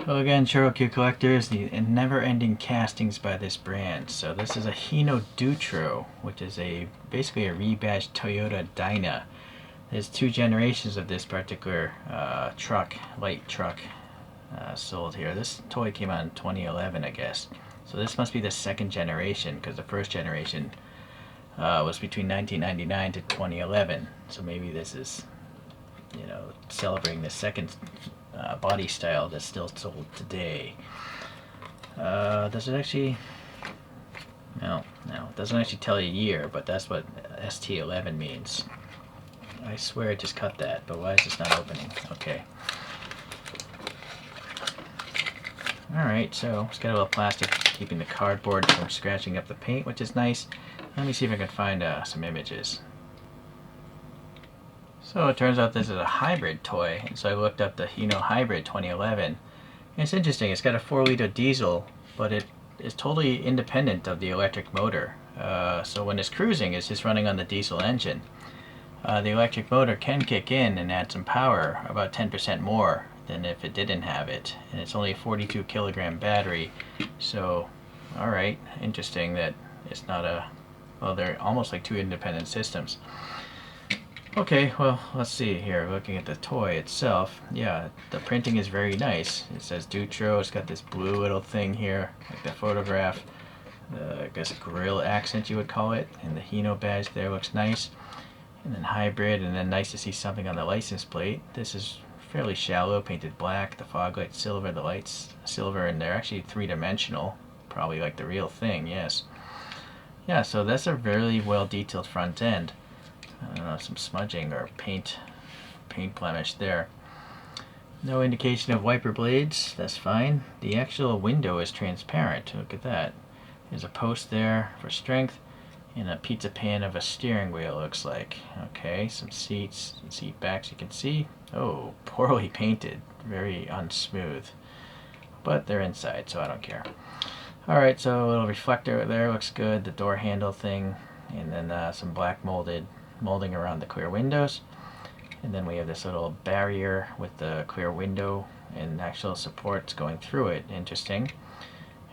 Well, again, ChoroQ collectors, the never-ending castings by this brand. So this is a Hino Dutro, which is basically a rebadged Toyota Dyna. There's two generations of this particular light truck, sold here. This toy came out in 2011, I guess. So this must be the second generation, because the first generation was between 1999 to 2011. So maybe this is, celebrating the second body style that's still sold today. Does it actually? No, it doesn't actually tell you a year, but that's what ST11 means. I swear it just cut that, but why is this not opening? Okay. Alright, so it's got a little plastic keeping the cardboard from scratching up the paint, which is nice. Let me see if I can find some images. So it turns out this is a hybrid toy, and so I looked up the Hino Hybrid 2011. And it's interesting, it's got a 4-liter diesel, but it is totally independent of the electric motor. So when it's cruising, it's just running on the diesel engine. The electric motor can kick in and add some power, about 10% more than if it didn't have it. And it's only a 42 kilogram battery. So, alright, interesting that it's not well, they're almost like two independent systems. Okay, well, let's see here. Looking at the toy itself, yeah, the printing is very nice. It says Dutro. It's got this blue little thing here, like the photograph. I guess grill accent you would call it. And the Hino badge there looks nice. And then hybrid, and then nice to see something on the license plate. This is fairly shallow, painted black. The fog lights silver, the lights silver, and they're actually three-dimensional. Probably like the real thing, yes. Yeah, so that's a really well detailed front end. I don't know, some smudging or paint blemish there. No indication of wiper blades, that's fine. The actual window is transparent, look at that. There's a post there for strength, and a pizza pan of a steering wheel, looks like. Okay, some seats and seat backs you can see. Oh, poorly painted, very unsmooth. But they're inside, so I don't care. Alright, so a little reflector there, looks good. The door handle thing, and then some black molding around the clear windows. And then we have this little barrier with the clear window and actual supports going through it. Interesting.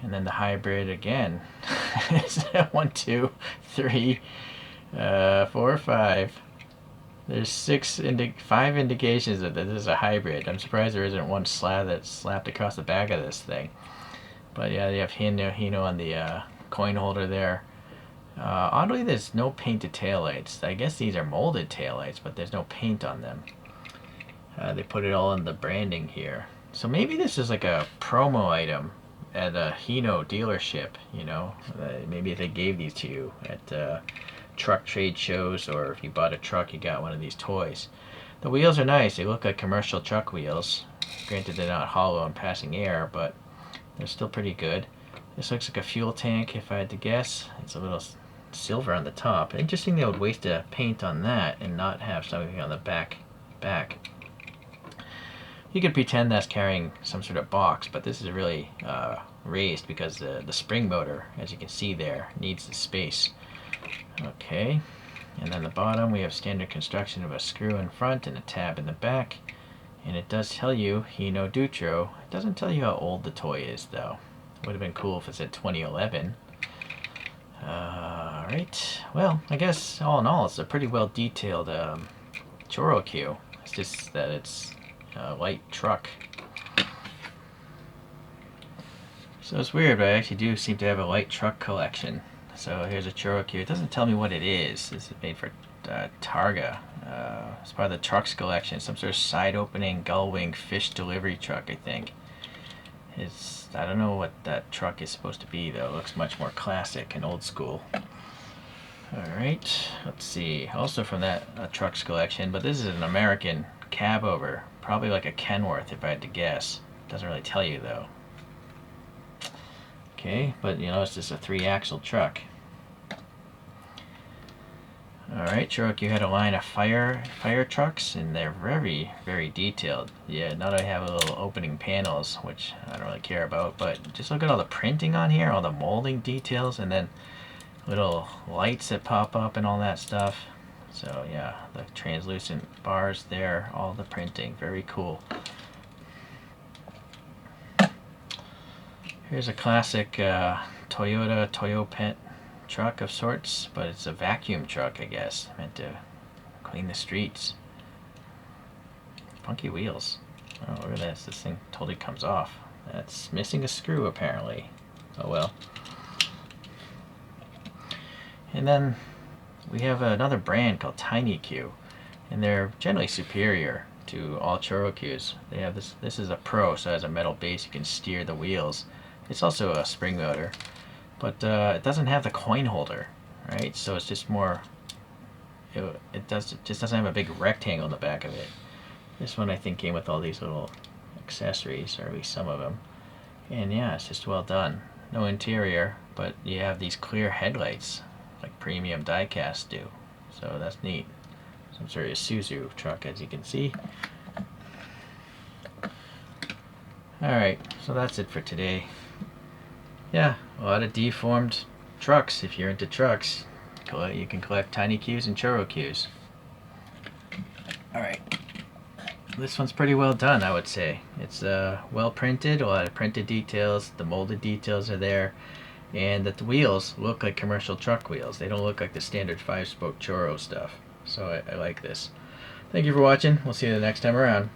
And then the hybrid again. 1, 2, 3, 4, 5. There's 5 indications that this is a hybrid. I'm surprised there isn't one slab that's slapped across the back of this thing. But yeah, you have Hino on the coin holder there. Oddly, there's no painted taillights. I guess these are molded taillights, but there's no paint on them. They put it all in the branding here. So maybe this is like a promo item at a Hino dealership, maybe they gave these to you at truck trade shows, or if you bought a truck, you got one of these toys. The wheels are nice. They look like commercial truck wheels. Granted, they're not hollow and passing air, but they're still pretty good. This looks like a fuel tank, if I had to guess. It's a little silver on the top. Interesting they would waste a paint on that and not have something on the back. You could pretend that's carrying some sort of box, but this is really raised because the spring motor, as you can see there, needs the space. Okay, and then the bottom we have standard construction of a screw in front and a tab in the back. And it does tell you Hino Dutro. It doesn't tell you how old the toy is, though. Would have been cool if it said 2011. Alright, well, I guess all in all, it's a pretty well detailed ChoroQ. It's just that it's a light truck. So it's weird, but I actually do seem to have a light truck collection. So here's a ChoroQ. It doesn't tell me what it is. This is made for Targa. It's part of the trucks collection. Some sort of side opening gull wing fish delivery truck, I think. I don't know what that truck is supposed to be, though. It looks much more classic and old school. Alright, let's see. Also from that trucks collection, but this is an American cab over. Probably like a Kenworth, if I had to guess. Doesn't really tell you, though. Okay, but it's just a 3-axle truck. Alright, ChoroQ had a line of fire trucks, and they're very, very detailed. Yeah, now I have little opening panels, which I don't really care about, but just look at all the printing on here, all the molding details, and then little lights that pop up and all that stuff. So yeah, the translucent bars there, all the printing, very cool. Here's a classic Toyota Toyopet truck of sorts, but it's a vacuum truck, I guess, meant to clean the streets. Funky wheels. Oh, look at this. This thing totally comes off. That's missing a screw, apparently. Oh well. And then we have another brand called ChoroQ, and they're generally superior to all ChoroQs. They have this. This is a Pro, so it has a metal base. You can steer the wheels. It's also a spring motor, but it doesn't have the coin holder, right? So it's just more. It just doesn't have a big rectangle in the back of it. This one I think came with all these little accessories, or at least some of them. And yeah, it's just well done. No interior, but you have these clear headlights, like premium diecast do. So that's neat. Some sort of Isuzu truck, as you can see. Alright, so that's it for today. Yeah, a lot of deformed trucks. If you're into trucks, you can collect Tiny Qs and ChoroQs. Alright. This one's pretty well done, I would say. It's well printed, a lot of printed details, the molded details are there, and that the wheels look like commercial truck wheels. They don't look like the standard 5-spoke Choro stuff. So I like this. Thank you for watching. We'll see you the next time around.